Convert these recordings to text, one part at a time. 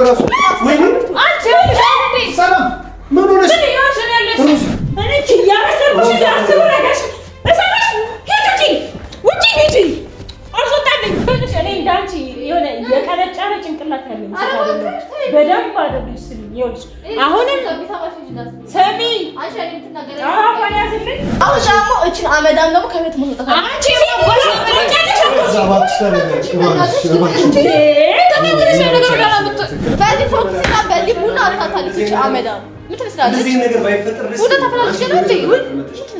ራሱ ወይ አንቺ ሰላም ምን ሆነሽ? እኔ ያረሰብሽ ያስቡ ነገርሽ እሰማሽ ሂጂ ውጪ ሂጂ አልወጣልኝ እኔ እንዳንቺ የሆነ የቀለጫረ ጭንቅላት ያለኝ በደንብ አደረግሽ ስሚ ይኸውልሽ አሁንም ሰሚ አሁን ደግሞ እችን አመዳም ደግሞ ከቤት መውጣት አንቺ በዚህ ፎክስና በዚህ ቡና አታታለች እች አመዳም ምን ትመስላለች? እንደዚህ ነገር ባይፈጠር ቡና ተፈላልሽ ነው እንዴ?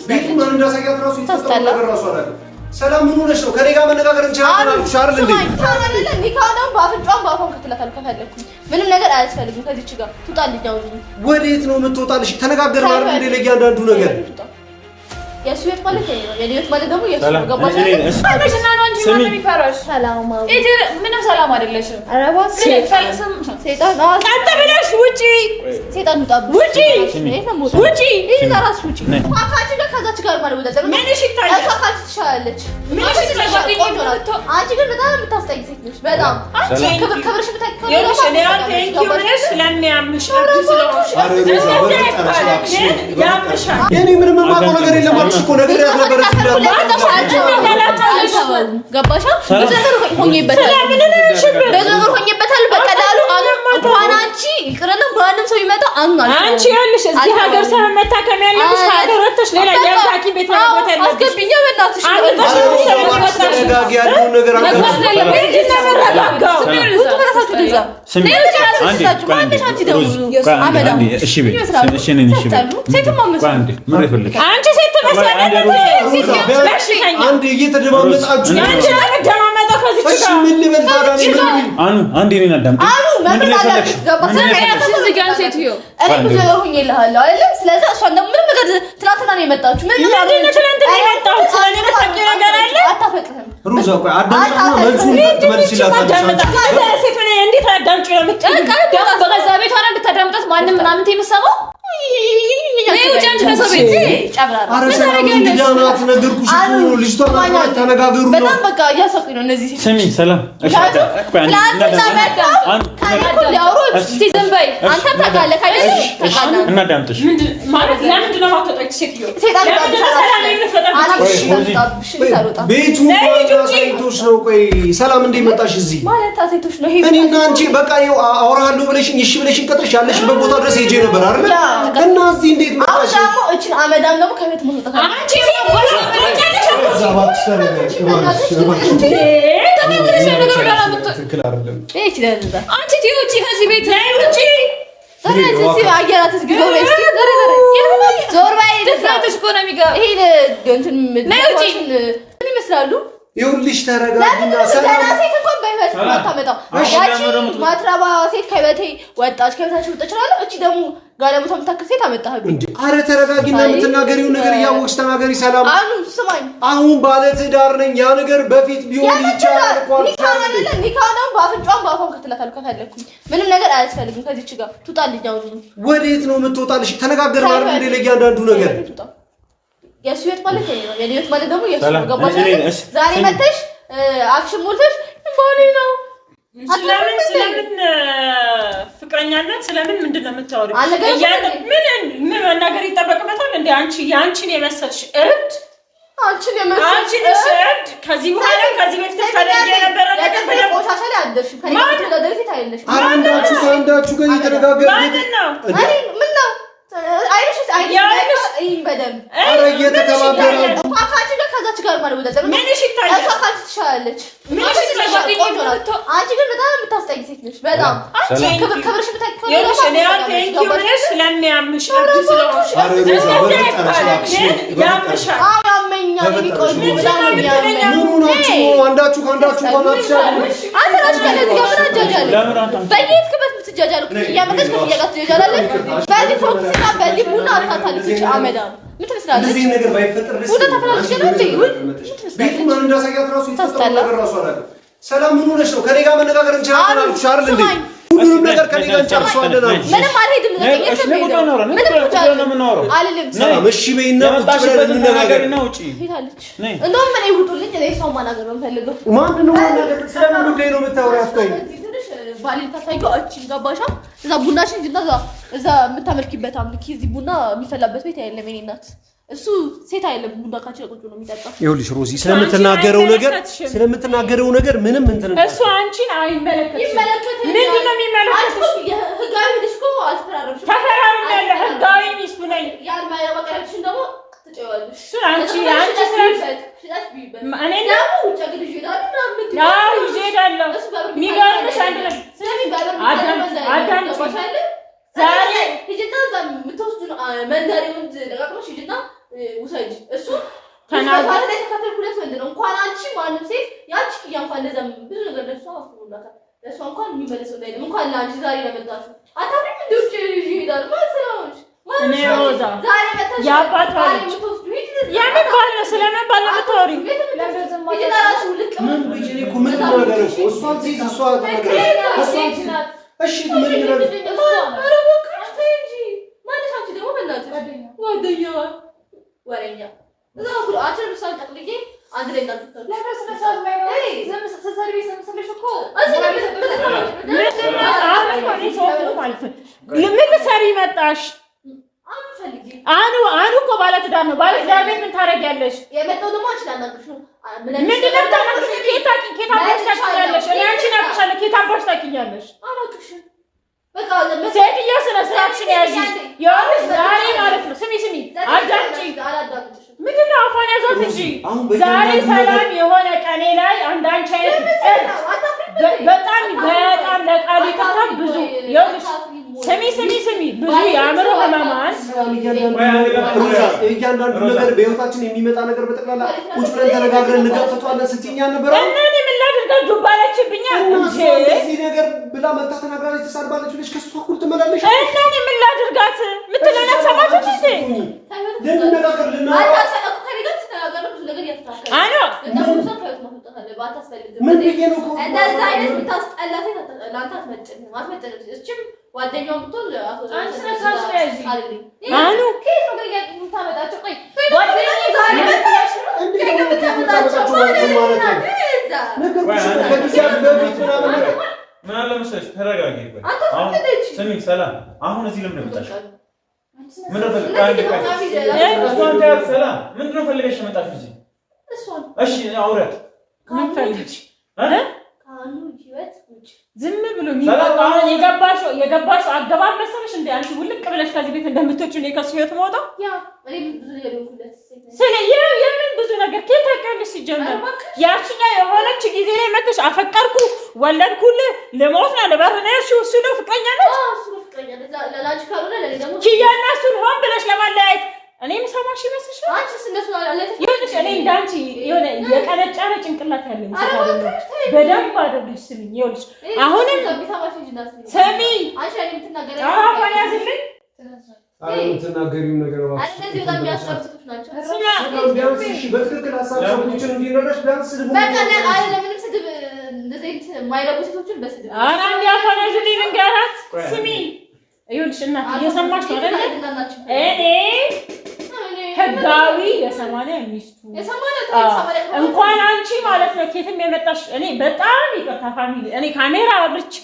ቤቱ ማን እንዳሳያት ራሱ ይፈጠር ነገር ራሱ አላለ። ሰላም ምን ሆነሽ ነው? ከኔ ጋር መነጋገር እንችላለን አልኩሽ አይደል እንዴ? ታናለ ኒካናው ባፍንጫም ባፎን ከተላታል ከፈለኩ ምንም ነገር አያስፈልግም። ከዚህች ጋር ትውጣልኝ። አሁን ወዴት ነው የምትወጣልሽ? ተነጋገርን አይደል እንዴ? ለእያንዳንዱ ነገር የሱየት ማለት ነው። የዲዮት ማለት ደግሞ የሱ ገባሽ አይደል? አለሽና ነው እንጂ ማን የሚፈራሽ? ሰላም አው እጂ ምንም ሰላም አይደለሽም። አረባ ሰይጣን አንተ ብለሽ ውጪ ሰይጣን ውጣ ውጪ ውጪ ይዛራስ ውጪ አካቺ ጋር ከዛች ጋር ማለት ወደ ዘመን ምን ይሽታል? አካቺ ትሻላለች። ምን ይሽታል? አንቺ ግን በጣም የምታስጠይ ሴት ነሽ። በጣም አንቺ ከብርሽ ብታከለ ይኸውልሽ እኔ አንተ እንኪውነሽ ስለሚያምሽ ስለሆንሽ ያምሻል። የኔ ምንም የማውቀው ነገር የለም አልኩሽ እኮ ነገር ያስነበረ ገባሽ? በዘመር ሆኜበታል በዘመር ሆኜበታል። በቀላሉ እንኳን አንቺ ይቅርና ማንም ሰው ይመጣ አናል አንቺ ያለሽ እዚህ ሀገር ሰው መታከም ያለሽ ሀገር ወጥተሽ ሌላ የታኪ ቤት ነው ቦታ ያለሽ አስገብኛ በእናትሽ ተረጋጊ ያለው ነገር አንቺ ሴት ትመስላለሽ። አንዴ እየተደማመጣችሁ ምን ልበል ታዲያ? አንዴ እኔን አዳምጪ። ምንድን ነው ያለሽ? ገባሽ? ሴትዮ እኔ ብዙ ነገር ሆኜልሃለሁ አይደል? ስለዚህ እሷ እንደው ምንም ነገር ትናንትና ነው የመጣችሁ። ምን ነው ትናንትና የመጣሁት? ስለኔ መጣቂ ነገር አለ? አታፈቅርም ሩዛ ቆይ አዳምጪና መልሱን ትመልሺላታለሽ። ሴት ሆነ እንዴት አዳምጪ ነው የምትለው? ደግሞ በገዛ ቤቷ ነው እንድታዳምጣት ማንም ምናምን የምትሰማው ነው ጃንጅ ነው ሰቤት ጨብራራ አረሰናት ነገርኩሽ እኮ ልጅቷ ማለት ተነጋገሩ ነው። በጣም በቃ እያሰቁኝ ነው እነዚህ ሴት። ስሚ ሰላም እሺ እናዳምጥሽ ማለት ለምንድን ነው ማውጣት ሴትዮ ቤቱ ሳይቶሽ ነው። ቆይ ሰላም እንዴ መጣሽ እዚህ ማለት አሴቶሽ ነው። እኔና አንቺ በቃ ይኸው አወራለሁ ብለሽኝ እሺ ብለሽኝ ቀጥረሽ ያለሽበት ቦታ ድረስ ሄጄ ነበር አይደል? እና እዚህ እንዴት መጣሽ? አሁን ደግሞ እችን አመዳም ደግሞ ከቤት መውጣት አንቺ ይኸውልሽ ተረጋጊና ሰላም ማትራባ ሴት ከቤቴ ወጣች ከቤታችን ወጣች ይችላል። እቺ ደግሞ ጋለሞታ የምታክል ሴት አመጣህብኝ። አረ ተረጋጊና የምትናገሪው ነገር እያወቅሽ ተናገሪ። ሰላም ስማኝ፣ አሁን ባለ ትዳር ነኝ። ያ ነገር በፊት ቢሆን ይቻላል እኮ ኒካናው በአፍንጫም በአፏም ከተላታል ከፈለኩኝ ምንም ነገር አያስፈልግም። ከዚህች ጋር ትውጣልኝ። አሁን ወዴት ነው የምትወጣልሽ? ተነጋገርን አይደል እንዴ? ለእያንዳንዱ ነገር የሱየት ማለት ነው። የዲዮት ማለት ደግሞ የሱ ገባሽ አይደል? ዛሬ መተሽ አክሽን ሞልተሽ ባሌ ነው ስለምን ፍቅረኛነት ስለምን ምንድነው የምታወሪው? ምን መናገር ይጠበቅበታል እንዴ? አንቺ ያንቺን የመሰልሽ እብድ አንቺን እብድ ከዚህ በኋላ ከዚህ በፊት ታደርጊ የነበረ ነገር ቆሻሻ ላይ አደርሽም። ከኔ ጋር ተደረገ ታይለሽ አንዳችሁ ጋር እየተነጋገርን ማንን ነው ምን ነው አይሽ በደንብ አረ እየተከባበራችሁ አካቺ ጋር ከዛች ጋር ማለት ወደ ዘመን ምን ይሽታል? አካቺ ትሻላለች። አንቺ ግን በጣም የምታስጠይ ሴት ነሽ። በጣም አንቺ ከብርሽ ብታከለ ይኸውልሽ እኔ አንተ እንኪውነሽ ስለሚያምሽ ስለሆንሽ ያምሻል። ያመኛል ሊቆይ በጣም ያመኛል። አንዳችሁ ከአንዳችሁ ቆማችሁ አንተ ራስህ ከዚህ ጋር ምን አጃጃለህ? በየትክበት ምትጃጃለህ? ያመጣች ከያጋት ትጃጃላለህ። በዚህ ፎክስ በዚህ ቡና አታታለች እቺ አመዳም ምን ትመስላለች? እንደዚህ ነገር ባይፈጠር ቡና ተፈላልሽ ነው እንዴ? ቤቱ ማን እንዳሳያት ራሱ ይፈጠር ነገር ራሱ አላለ። ሰላም ምን ሆነሽ ነው? ከኔ ጋር መነጋገር እንችላለን አልኩሽ አይደል እንዴ? ሁሉንም ነገር ከኔ ጋር እንጨርሰዋለን አልኩሽ። ምንም አልሄድም አልልም። ሰላም እሺ በይና ቁጭ ብለን እንነጋገርና ውጪ ሄዳለች። እንደውም እኔ ውጡልኝ። እኔ ሰው ማናገር ነው የምፈልገው። ማንንም ማናገር ስለምን ጉዳይ ነው የምታወሪያት? ቆይ ባሌን ታታየው እቺን ገባሻ እዛ ቡናሽን እንድና እዛ የምታመልኪበት አምልኪ እዚህ ቡና የሚፈላበት ቤት አይደለም የኔ እናት እሱ ሴት አይደለም ቡና ካቸው ቁጭ ነው የሚጠጣው ይኸውልሽ ሮዚ ስለምትናገረው ነገር ምንም እንትን እሱ አንቺን አይመለከትሽም ምንድን ነው የሚመለከትሽ ህጋዊ ልጅ እኮ አልተፈራረምሽም ተፈራርመለ ህጋዊ ሚስቱ ነኝ ያን ማያወቀረሽን ደግሞ ትጨዋለሽ እሱ አንቺ ስለሽ እኔ ነው ጨግድ ይላል ምናምን ያው ይሄዳለሁ የሚገርምሽ አንድ ነገር ስለዚህ አዳም ዛሬ ሂጂና ዛም ምትወስዱ መንደሪውን ደጋግመሽ ሂጂና ውሰጂ እሱ ተናገር ላይ ተከተልኩለት ወንድነው እንኳን አንቺ ማንም ሴት ያቺ እንኳን ለዛም ብዙ ነገር ለሷ አፍሩላታል ለሷ እንኳን የሚመለሰው ላይ እንኳን ለአንቺ ዛሬ ለመጣሽ አታውቂም እንዴ ይሄዳል ማሰራውሽ እኔ ሮዛ ዛሬ መጣሽ ያባቷ ልጅ ያምን ባለ ስለምን ባለ ተወሪ ለበዘም ማዳራሱ ልቅ ምን ብዬሽ እኮ ምን ነገር እኮ እሷን ሲዝ እሷ ነገር እሷን ሲዝ እሺ ምን ይላል አረቦክሽ ተይጂ ማለት አንቺ ደግሞ በእናትሽ ጓደኛ ወሬኛ እዛው ብሎ አጭር ብሳን ጠቅልዬ አንድ ላይ እንዳትተው ለበስነ ሰዓት ላይ ነው ዝም ሰርቪስ ስምስልሽ እኮ እዚህ ለምን ሰሪ መጣሽ አኑ እኮ ባለትዳር ነው ባለትዳር ቤት ምን ታረጊያለሽ የመጣው ደግሞ አንቺ ላናግርሽ ነው ምንድን ነው ታናግሪኝ ኬታ ታውቂያለሽ እኔ አንቺን አውቅሻለሁ ኬታ ታውቂያለሽ አላውቅሽም በቃ ሴትዮ ስነ ስርዓትሽን ያዢ ይኸውልሽ ዛሬ ማለት ነው ስሚ አዳምጪ ምንድን ነው አፏን ያዟት እንጂ ዛሬ ሰላም የሆነ ቀኔ ላይ አንዳንቺ አይነት በጣም ለቃል ይቅርታ ብዙ ይኸውልሽ ስሚ ብዙ የአእምሮ ህመማን እያንዳንዱ ነገር በህይወታችን የሚመጣ ነገር በጠቅላላ ቁጭ ብለን ተነጋግረን እንገፍቷለን ስትይኛ ነበር እኔ ምን ላድርገው ዱባለችብኛ እዚህ ነገር ብላ መታ ተናግራለች ተሳርባለች ብለሽ ከሷ እኩል ትመላለሽ እኔ ምን ላድርጋት ምትለናት ሰማችሁ እንዴ ልንነጋገር አታሰቀቁ ከሪጋት ተናገሩ ብዙ ነገር ያስተካክላል አኖ እንደውም ሰው ማውጣታለ ባታስፈልግ ምን ብዬ ነው እንደዛ አይነት ብታስጠላት ላንተ አትመጭም እቺም ጓደኛው ብትል አቶ አንቺ ስለሳሽ ያዚ አኑ ከየት ነው ገሪያ የምታመጣቸው ቆይ ጓደኛው ዛሬ መጣሽ ከየት ነው የምታመጣቸው ማለት ነው ምን አለ መሰለሽ ተረጋጊ አሁን ስሚ ሰላም አሁን እዚህ ለምን መጣሽ ምን ነው ፈልገሽ መጣሽ እዚህ እሺ አውራት ምን ፈልገሽ ካኑ ህይወት ውጭ ዝም ብሎ የሚባለው የገባሽው አገባብ መሰለሽ እንዴ አንቺ ውልቅ ብለሽ ከዚህ ቤት እንደምትወጪ ነው ከሱ ህይወት መውጣት ያ እኔ ብዙ ነገር ይወኩለት የምን ብዙ ነገር ከታቀልሽ ሲጀመር ያቺኛ የሆነች ጊዜ ላይ መጥተሽ አፈቀርኩ ወለድኩልህ ልሞት ነው ለበርነሽ እሱ ነው ፍቅረኛ ነው እሱ ፍቅረኛ ለላጅ ካሉና ለኔ ደግሞ ኪያና እሱን ሆን ብለሽ ለማለያየት እኔም ሰማሽ ይመስልሻል አንቺ ስለሱ አላለች ይኸውልሽ እኔ እንዳንቺ የሆነ የቀነጫረ ጭንቅላት ያለኝ በደንብ አድርገሽ ስሚኝ ይኸውልሽ አሁንም ስሚ አንቺ እኔ የምትናገረው አሁን ያዝልኝ የምትናገሪው ነገር እነዚህ በጣም የሚያስጠብጡት ናቸው ቢያንስ እሺ በትክክል ሀሳብሽን እንዲረዳሽ ቢያንስ በቃ ለምንም ስድብ እንደዚህ የማይረቡ ሴቶችን በስድብ ኧረ እንዲህ አሁን ያዝልኝ ልንገራት ስሚ ይኸውልሽ እናት እየሰማሽ ነው አይደል እኔ ህጋዊ የሰማንያ ሚስቱ እንኳን አንቺ ማለት ነው ከየትም የመጣሽ እኔ በጣም ይቅርታ ፋሚሊ እኔ ካሜራ አብርቼ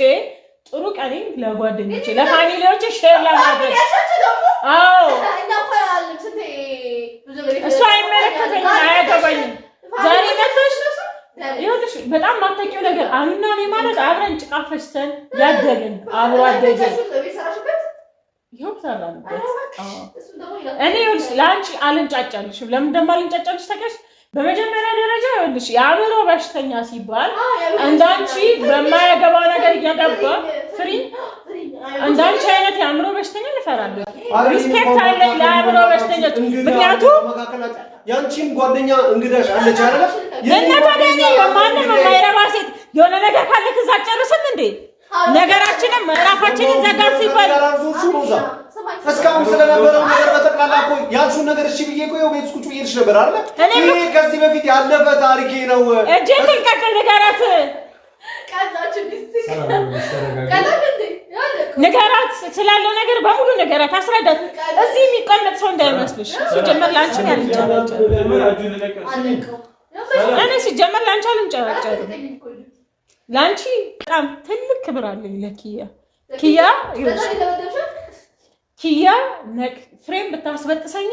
ጥሩ ቀኔን ለጓደኞቼ ለፋሚሊዎቼ ሼር ለማድረግ አዎ እሱ አይመለከተኝም አያገባኝም ዛሬ መጥተሽ ይኸውልሽ በጣም ማታውቂው ነገር አሁንና እኔ ማለት አብረን ጭቃ ፈሽተን ያደግን አብሮ አደግን ይኸው ሰራንበት እኔ ይኸውልሽ ለአንቺ አልንጫጫልሽም ለምን እንደማልንጫጫልሽ ታውቂያለሽ በመጀመሪያ ደረጃ ይኸውልሽ የአእምሮ በሽተኛ ሲባል እንዳንቺ በማያገባው ነገር እያገባ ፍሪ እንዳንቺ አይነት የአእምሮ በሽተኛ ልፈራለሁ ሪስፔክት አለኝ ለአእምሮ በሽተኞች ምክንያቱም ያንቺም ጓደኛ እንግዳሽ አለች አይደል ለእና ታዲያ ማንም የማይረባ ሴት የሆነ ነገር ካለ ከዛ ጨርስም እንዴ ነገራችንን ምዕራፋችንን ዘጋ ሲባል እስካሁን ስለነበረው ነገር በተቀላላ እኮ ያልሽውን ነገር እሺ ብዬ እኮ ቤት ቁጭ ብዬሽ ነበር አይደል ይሄ ከዚህ በፊት ያለፈ ታሪኬ ነው እጄን ተንቀቀል ንገራት ንገራት ስላለው ነገር በሙሉ ንገራት አስረዳት እዚህ የሚቀመጥ ሰው እንዳይመስልሽ ሲጀመር ላንቺ ያልንጫጫ እኔ ሲጀመር ላንቺ አልንጫጫ ላንቺ በጣም ትልቅ ክብር አለኝ ለኪያ ኪያ ፍሬም ብታስበጥሰኝ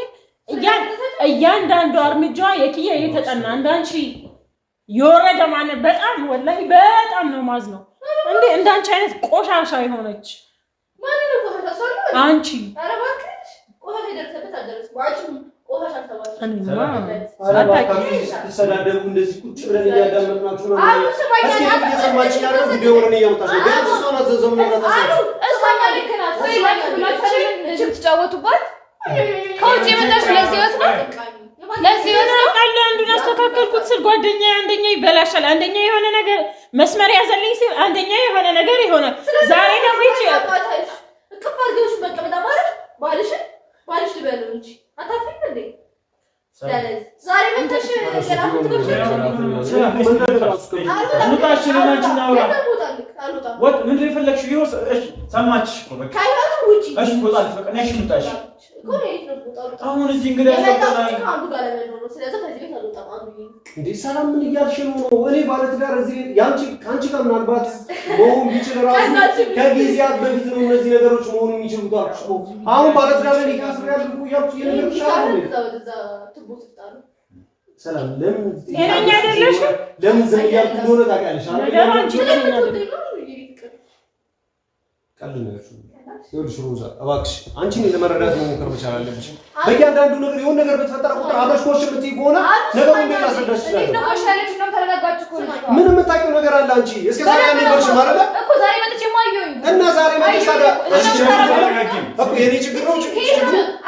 እያንዳንዱ እርምጃዋ የኪያ የተጠና እንዳንቺ የወረደ ማለት በጣም ወላሂ በጣም ነው ማዝነው እንዴ እንዳንቺ አይነት ቆሻሻ የሆነች ማን ነው ቆሻሻ አንቺ ኧረ እባክሽ ቆሻሻ ይደርሰበት አደረስ ዋጭ ቆሻሻ ተባለ ተሰዳደቡ እንደዚህ ቁጭ ብለን እያዳመጥናችሁ ነው እስኪ እየሰማችሁ ያለው ቪዲዮ ወረኔ ያውጣሽ ቢያንስ እሷን አዘዘው ነው ታሰብ እሷኛ ልከና ሰይላክ ብላችሁ ትጫወቱባት ከውጭ የመጣሽ ለዚህ ወጥ ነው ለዚህ ወጥ ነው ቃል አንዱን አስተካከልኩት ስል ጓደኛዬ አንደኛ ይበላሻል አንደኛ የሆነ ነገር መስመር ያዘልኝ ሲል አንደኛ የሆነ ነገር ይሆናል ዛሬ ደግሞ ይቺ ከፋርገሽ በቀበዳ ባልሽ ልበለው እንጂ አታፍሪም እንዴ ዛሬ መተሽ ገራፉት ወጥ ምን ይፈልክሽ ይወስ እሺ ሰማችሽ እኮ በቃ ካይራቱ ውጪ እሺ ወጣል ፈቀነሽ ምጣሽ እኮ ነው ወጣው አሁን እዚህ እንግዲህ ያሰጣናል አንዱ ጋር ለምን ስለዚህ ከዚህ ቤት አልወጣም አንዱ እንዴ ሰላም ምን እያልሽ ነው እኔ ባለት ጋር እዚህ ያንቺ ካንቺ ጋር ምናልባት መሆን ቢችል ራሱ ከጊዜያት በፊት ነው እነዚህ ነገሮች መሆኑ የሚችሉት አልኩሽ አሁን ባለት ጋር ለኔ ካስር ያልኩ ያልኩ የነገርኩሽ ሰላም ለምን ጤነኛ አይደለሽ ለምን ዝም እያልኩ እንደሆነ ታውቂያለሽ ነገር አንቺ ጤነኛ አይደለሽ ቀልድ ነው ይኸውልሽ ሮዛ እባክሽ አንቺን ለመረዳት መሞከር መቻል አለብሽ በእያንዳንዱ ነገር የሆነ ነገር በተፈጠረ ቁጥር አብረሽ ኮሽ የምትይ ከሆነ ነገሩን እንዴት ላስረዳሽ ይችላል ምን የምታውቂው ነገር አለ አንቺ እስከ ዛሬ አልነበርሽም አይደለ እኮ ዛሬ መጥቼ ማየው እና ዛሬ መጥቼ ታዲያ እኮ የኔ ችግር ነው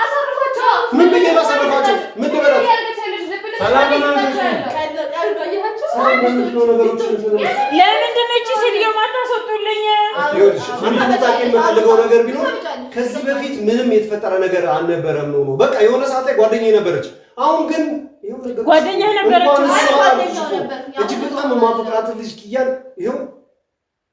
አሳርፋቸው ምን ብዬ ላሳርፋቸው ምን ትበላት ለምንድን ነው እቺ ሴትዮ ማታስወጡልኝ ይኸውልሽ አንድ መጣቂ የምፈልገው ነገር ቢኖር ከዚህ በፊት ምንም የተፈጠረ ነገር አልነበረም ነው በቃ የሆነ ሰዓት ላይ ጓደኛዬ ነበረች አሁን ግን ጓደኛዬ ነበረች እጅግ በጣም የማፈቅራት ልጅ ኪያን ይኸው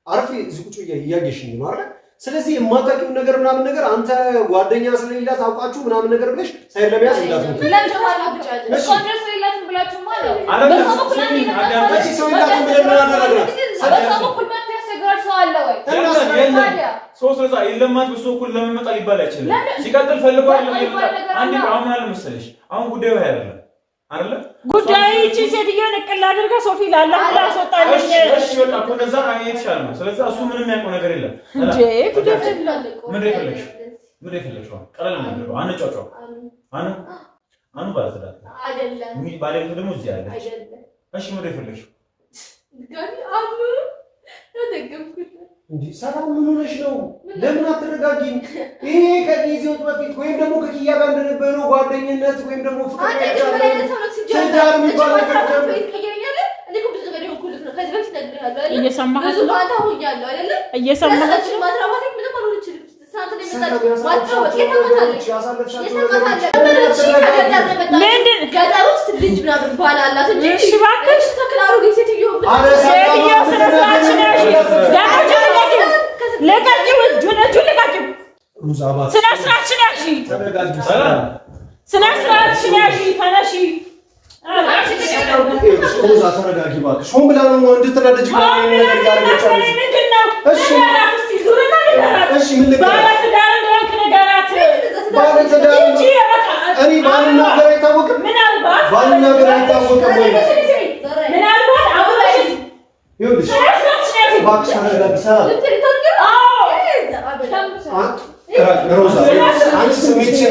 አርፌ እዚህ ቁጭ እያየሽኝ ነው አይደል ስለዚህ የማታውቂው ነገር ምናምን ነገር አንተ ጓደኛ ስለሌላት አውቃችሁ ምናምን ነገር ብለሽ ሳይል ለሚያስ እንዳትሞት እሺ ስለሌላት ብላችሁ ማለት እሺ ሰው ይላችሁ ብለን አደረግናት ሰላም እኩል ማለት ያስቸግራል ሰው አለ ወይ ሶስት ረዛ የለማት በሱ እኩል ለምን መጣ ሊባል አይችልም ሲቀጥል ፈልገው አንዴ አሁን አለ መሰለሽ አሁን ጉዳዩ አይደለም አይደለ ጉዳዩ እቺ ሴትዮ ንቅል አድርጋ ሶፊ ላላህ አስወጣለች እሺ በቃ ኮነዛ አይተሻል ነው ስለዚህ እሱ ምንም ያውቀው ነገር የለም እንዴ ምን ይፈልግሽ ቀለል ነው አንጫጫው አኑ ባለሰዳት አይደለም ምን ባለቤቱ ደግሞ እዚህ አለ አይደለም እሺ ምን ይፈልግሽ ጋር አሙ ተደገምኩት እንዴ ሰላም ምን ሆነሽ ነው ለምን አትረጋጊም ይሄ ከጊዜው በፊት ወይም ደግሞ ከኪያ ጋር እንደነበረው ጓደኝነት ወይም ደግሞ ፍቅር ትዳር የሚባል ነገር እየሰማኸት ነው እየሰማኸት ነው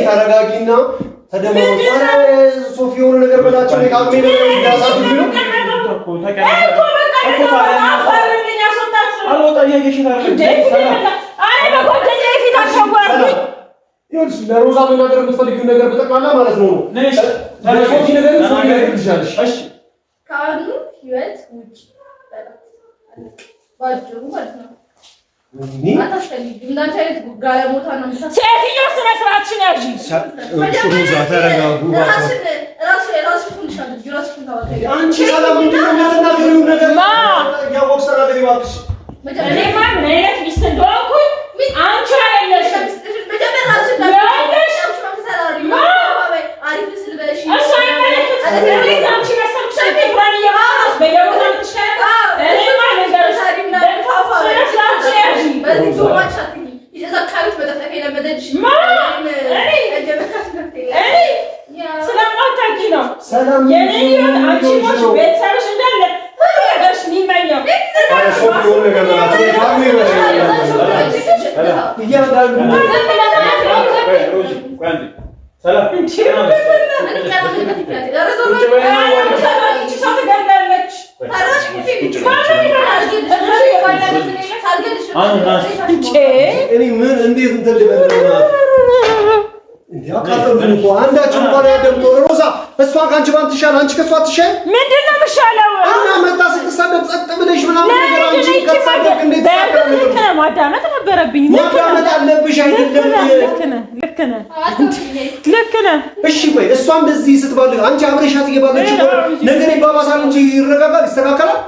ተረጋጊና ተደመጡ ሶፊ የሆነ ነገር በላቸው ለካሜ ነው ያሳዱ ነው ለሮዛ መናገር የምትፈልጊው ነገር በጠቅላላ ማለት ነው ሶፊ ነገር ሶፊ ነገር ትሻለሽ እሺ ካሉ ህይወት ውጭ ባጭሩ ማለት ነው አታስፈልጊም እንዳንቺ አይነት ጋለሞታ ነው ሴትዮ ስነ ስርዓትሽን ያዢ ሮዛ ተረጋጉ አንቺ ሰላም ምንድነው የምትናገሪው ነገር ያወቅሽ ተናገሪ እባክሽ እኔ ማን ነኝ ሚስት እንደሆንኩኝ አንቺ አይደለሽም አንቺ አንዳችሁ እንኳን ያደምጡ ሮዛ እሷ ካንቺ ባንት ይሻል አንቺ ከሷ ትሻል ምንድነው መሻለው እና መጣ ስትሳደብ ጸጥ ብለሽ ምናምን ነገር አንቺ ከሳደብ እንዴት ታከለ ማዳመጥ ነበረብኝ ማዳመጥ አለብሽ አይደለም ልክ ነህ እሺ ቆይ እሷ እንደዚህ ስትባልግ አንቺ አብረሻት እየባለች ነገር ይባባሳል እንጂ ይረጋጋል ይስተካከላል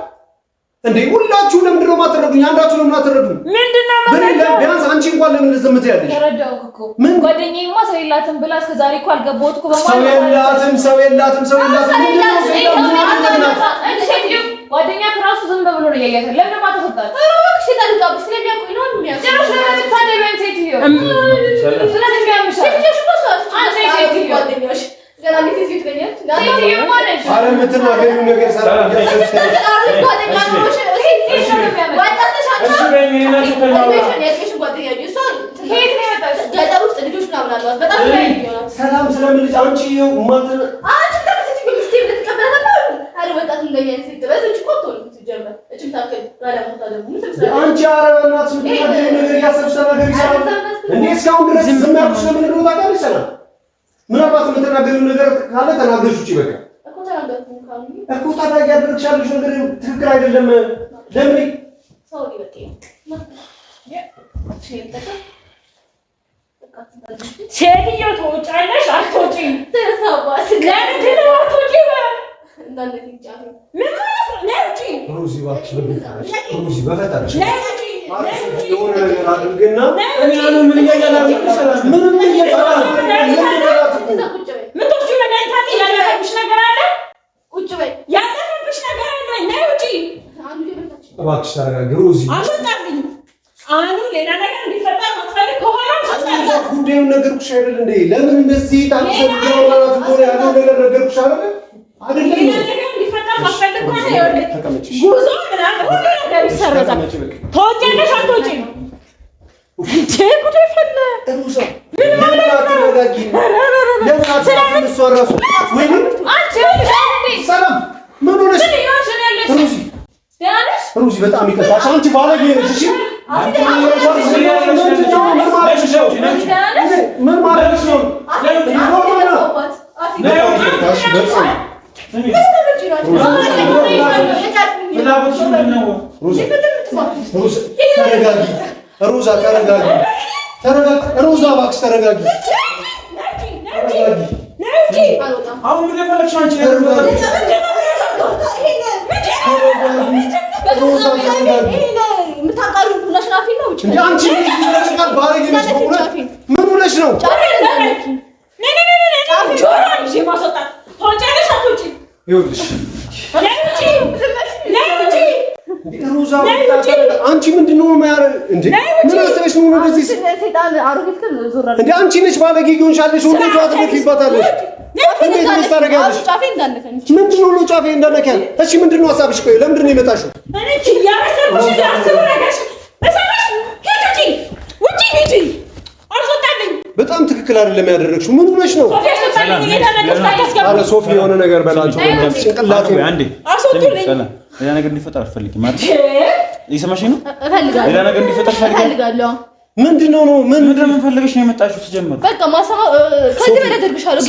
እንዴ ሁላችሁ ለምንድን ነው ማትረዱኝ አንዳችሁ ለምን አትረዱኝ ምንድነው ቢያንስ አንቺ እንኳን ለምን ዝም ትያለሽ ተረዳውክ እኮ ጓደኛዬማ ሰው የላትም ብላ እስከ ዛሬ እኮ አልገባሁት እኮ በማለት ሰው የላትም ጓደኛ ከራሱ ዝም ብሎ ነው ያያታል ለምን ማተፈጣት እባክሽ ተጣልቃብ ስለሚያቆይ ነው የሚያቆይ ጭራሽ ለምን ታደበን ሴትዮ ስለሚያምሽ ሴትዮሽ ቆሶስ አንተ ሴትዮ ጓደኛሽ ገና እንዴት ሴት ገኛት ሴትዮ ማለት አረ ምትናገሪው ነገር ሰላም ያሰብሽ ጓደኛ ነው እሺ እሺ ገጠር ውስጥ ልጆች ምናምን አሏት በጣም ሰላም ስለምን ልጅ አንቺ ማተነ አንቺ ተከሰች ሚስቴ ልትቀበላት አረ ወጣት እንደኛ ሴት በዚህ ቆጥቶ ትጀምር እቺም ታከል ባለሞታ ደግሞ ምትሰራ አንቺ አረናት ምትናገሪው ነገር ያሰብሽ ነገር ይሰራል እንዴ እስካሁን ድረስ ዝም ያልኩሽ ለምን ነው ታውቃለሽ ሰላም ምናልባት የምትናገሪው ነገር ካለ ተናገርሽ እቺ በቃ እኮ ተናገርኩ ካሉ እኮ ታዲያ ያደረግሻለሽ ነገር ትክክል አይደለም ለምን ሰው ይበቃኝ ሴትዮ ትወጫለሽ አትወጪም ተሳባስ ለምን አትወጪም እንዳለ ትጫፊ ምን ማለት ነው ሮዚ እባክሽ በፈጠረሽ ሮዚ በፈጠረሽ ለምን የሆነ ነገር አድርግና እኔ አሁን ምን እያያላችሁ ሰላም ምንም እያያላችሁ ምን ትወጪ መድኃኒት ያለብሽ ነገር አለ ቁጭ በይ ያለብሽ ነገር አለ ነይ ውጪ እባክሽ ተረጋጊ ሮዚ አልወጣልኝ አሁን ሌላ ነገር እንዲፈጠር ማትፈልግ ከሆነ ማስጠንቀቅ ጉዳዩን ነገርኩሽ አይደል እንዴ ለምን እንደዚህ ታንሰብያው ማለት ነው ያለው ነገር ነገርኩሽ አይደል አይደለም ሌላ ነገር እንዲፈጠር ማትፈልግ ከሆነ ይኸውልህ ጉዞ ምናምን ሁሉ ነገር ይሰረዛል ተወጪያለሽ አትወጪም ጉዴ ፈላ ሩዛ ምን ማለት ተረጋጊ ለምን አትሰራም እሷ ራሱ ወይ አንቺ ሰላም ምን ሆነሽ ሩዚ ሩዚ በጣም ይቀጣሽ አንቺ ባለጌ ነሽ እሺ ምን ማለት ነው ሩዛ ተረጋጊ ሩዛ እባክሽ ተረጋጊ አሁን ምን ለፈለግሽ አንቺ ምታቃሩ ሁላሽ ናፊ ነው እንዴ አንቺ ለሽቃል ባለጌ ነሽ ምን ሆነሽ ነው ይኸውልሽ ሩዛ አንቺ ምንድነው ማያረ እንዴ ምን አስተሽ ነው እንደዚህ ሰይጣን አሮጊት ዞራ እንዴ አንቺ ነሽ ባለጌ ሆንሻለሽ ሁሉ ትወጥፊባታለሽ እንዴት ታደርጋለሽ ጫፌ እንዳነከኝ ምንድነው ነው ጫፌ እንዳነከኝ እሺ ምንድነው ሐሳብሽ ቆይ ለምንድን ነው የመጣሽው እኔ ያረሰብሽ ያስቡ ነገር እሰማሽ ውጪ ሂጂ አልወጣልኝ በጣም ትክክል አይደለም ያደረግሽው ምን ሆነሽ ነው አረ ሶፊ የሆነ ነገር በላቸው ጭንቅላቴ አንዴ ሰላም ሌላ ነገር እንዲፈጠር አልፈልግም ማለት እየሰማሽኝ ነው እፈልጋለሁ ሌላ ነገር እንዲፈጠር እፈልጋለሁ ምንድነው ነው ምንድነው የምፈልግሽ ነው የመጣሽው ሲጀምር በቃ ማሰማ ከዚህ በላይ አደርግሻለሁ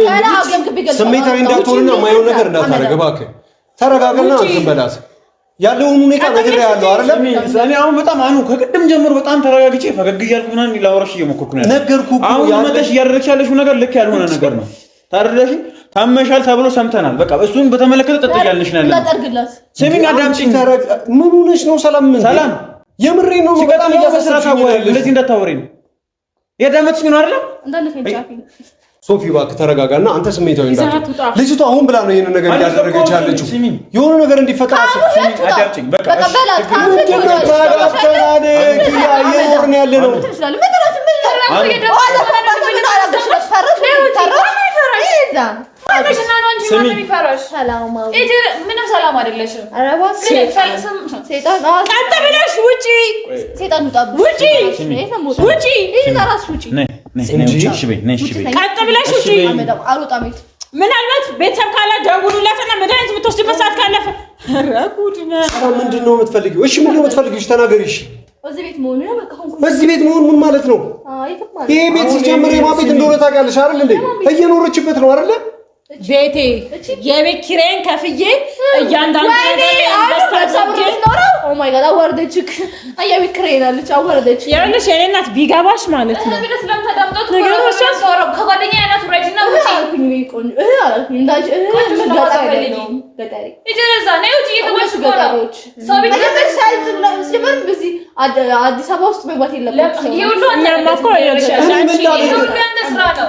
ገና አገምግብ ይገል ስሜታዊ እንዳትሆንና ማየው ነገር እንዳታረግ እባክህ ተረጋጋና እንትን በላት ያለውን ሁኔታ ነገር ያለው አይደለም እኔ አሁን በጣም አኑ ከቅድም ጀምሮ በጣም ተረጋግጬ ፈገግ እያልኩ ምናምን ላወራሽ እየሞከርኩ ነው ነገርኩ እኮ አሁን መተሽ እያደረግሽ ያለሽው ነገር ልክ ያልሆነ ነገር ነው ታረዳሽ ታመሻል ተብሎ ሰምተናል በቃ እሱን በተመለከተ ተጠያለሽ ነው ታጠርግላት ስሚኝ አዳምጪኝ ምን ሆነሽ ነው ሰላም የምሬ ነው በጣም እያሰራሽ አወራለሽ እንደዚህ እንዳታወሪ ነው የዳመጥሽ ነው አይደል እንዳነከኝ ጫፊ ሶፊ እባክህ ተረጋጋና አንተ ስሜታዊ እንዳትሆን ልጅቷ አሁን ብላ ነው ይሄን ነገር ያደረገች ያለችው የሆነ ነገር እንዲፈጠር አዳምጪኝ በቃ በቀበላት እየኖርን ያለ ነው ማን ነው የሚፈራሽ? ሰላማዊ እጂ ምንም ሰላም አይደለሽም። ኧረ እባክሽ ሰይጣን ቀጥ ብለሽ ውጪ። ሰይጣን ውጣ ውጪ። ውጪ እጂ ታራስ ውጪ። ቀጥ ብለሽ ውጪ። አልወጣም። ምናልባት ቤተሰብ ካላ ደውሉላትና መድኃኒት የምትወስድበት ሰዓት ካለፈ ረጉድ ነው። ምንድን ነው የምትፈልጊው? እሺ ምንድን ነው የምትፈልጊው? ተናገሪ። እሺ እዚህ ቤት መሆኑ ነው በቃ። እዚህ ቤት መሆን ምን ማለት ነው? ይሄ ቤት ሲጀምር የማ ቤት እንደሆነ ታውቂያለሽ አይደል እንዴ? እየኖረችበት ነው አይደል? ቤቴ የቤት ኪራይን ከፍዬ እያንዳንዱ ኦ ማይ ጋድ አዋርደችክ። የቤት ኪራይ ናለች አዋርደች። ያለሽ የኔ እናት ቢገባሽ ማለት ነው። ከጓደኛ አይነት ረጅና ውጪ አልኩኝ። ቆንጆ አልኩኝ እንዳንቺ አዲስ አበባ ውስጥ መግባት የለባትም።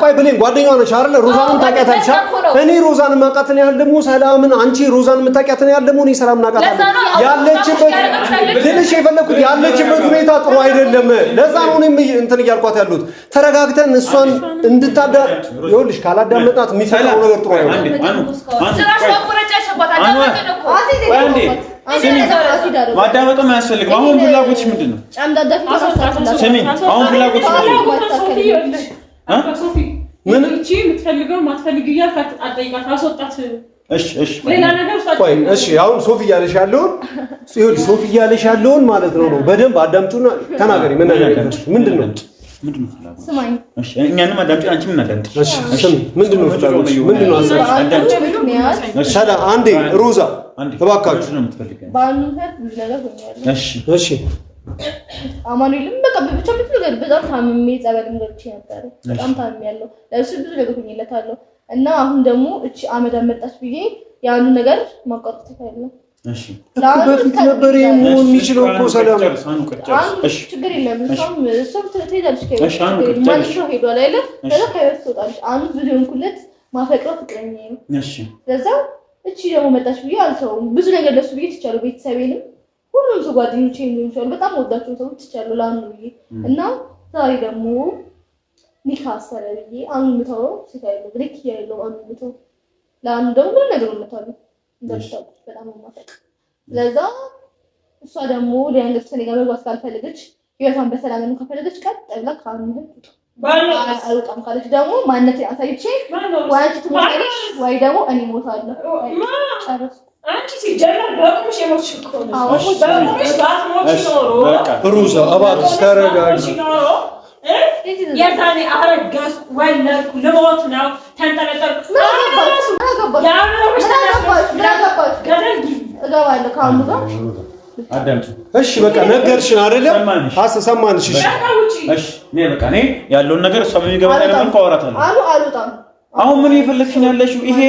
ቆይ ብሌን ጓደኛዋ ነች አይደል? ሮዛንን ታውቂያታለሽ? እኔ ሮዛን ማውቃትን ያህል ደግሞ ሰላምን አንቺ ሮዛን የምታውቂያትን ያህል ደግሞ እኔ ሰላም እናውቃታለሁ። ያለችበት ትንሽ የፈለኩት ያለችበት ሁኔታ ጥሩ አይደለም። ለዛ ነው እኔም እንትን እያልኳት ያሉት። ተረጋግተን እሷን ይኸውልሽ ካላዳመጣት የሚፈጠረው ነገር ጥሩ አይሆንም። ማዳመጥም አያስፈልግም። አሁን ፍላጎትሽ ምንድን ነው? ስሚ አሁን ፍላጎትሽ ምን እቺ የምትፈልገው ማትፈልጊው ያልካት አጠይቃት አስወጣት። እሺ ሌላ ነገር ቆይ እሺ አሁን ሶፊ እያለሽ ያለውን ማለት ነው በደንብ አዳምጪውና ተናገሪ። ምን ነገር ምንድን ነው ስማኝ። እሺ እኛንም አዳምጪ፣ አንቺ ምን አዳምጪ። እሺ ስሚ ምንድን ነው ፍላጎትሽ? ምንድን ነው አሰብሽ? አዳምጪ። ሰላም አንዴ ሮዛ እባካችሁ ነው የምትፈልገው? ባንሁት ነገር ሆኛለሁ። እሺ አማኑኤልም በቃ ብቻ ነገር በጣም ታምሜ ጸበልም ገብቼ ነበር። በጣም ታምሜያለሁ። ለእሱ ብዙ ነገር ሆኜለታለሁ እና አሁን ደግሞ እቺ አመድ አመጣች ብዬ ያኑ ነገር ማቋረጥ ተፈልኩ። እሺ በፊት ነበር የመሆን የሚችለው እኮ ሰላም። እሺ ችግር የለም። እሷም ትሄዳለች ከቤት ማን ነው ሄዷል አይደል? ከዛ ከቤት ትወጣለች። አሁን ብዙ እንኩለት ማፈቅረው ፍቅረኛዬ ነው። እሺ ለዛ እቺ ደግሞ መጣች ብዬ አልተውም። ብዙ ነገር ለሱ ብዬ ትቻለሁ። ቤተሰቤንም ሁሉም ሰው ጓደኞቼ እንደሆነ በጣም ወዳቸው ሰው ትቻለሁ ለአንዱ ብዬ እና ዛሬ ደግሞ ኒካ አሰረ ብዬ አንምተው ሲታየው ብሬክ ያለው አንምተው ለአንዱ ደግሞ ምን ነገር መጣሉ እንደምታውቁ በጣም ማፈቅ ለዛ እሷ ደግሞ ሊያንገስ ከኔ ጋር መግባት ካልፈለገች ህይወቷን በሰላም ነው ከፈለገች ቀጥ ብላ ካንተ አልወጣም ካለች ደግሞ ማንነቴ አሳይቼ ወይ ትሞታለች ወይ ደግሞ እኔ ሞታለሁ። ጨርስ አንቺ ሲጀመር በቁምሽ የሞትሽ እኮ ነው። በቁምሽ ባትሞቺ ኖሮ ሩዛ እባክሽ ተረጋጊ። የዛኔ አረገዝኩ ወለድኩ ልሞት ነው ተንጠለጠልኩ። እሺ በቃ ነገርሽን አይደለም ሰማንሽ። እሺ እኔ በቃ እኔ ያለውን ነገር እሷ በሚገባ ነገር አወራታለሁ። አልወጣም። አሁን ምን እየፈለግሽኝ ያለሽው? ይሄ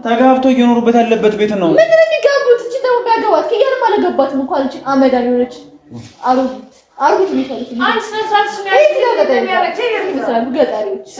ተጋብቶ እየኖሩበት ያለበት ቤት ነው። ምን ነው የሚጋቡት? እቺ ደግሞ ቢያገባት ከየርም አለገባትም እንኳን እቺ አመዳን የሆነች አሩት የሚፈልግ አንተ ሰራስ ነው ያለው ገጠሪዎች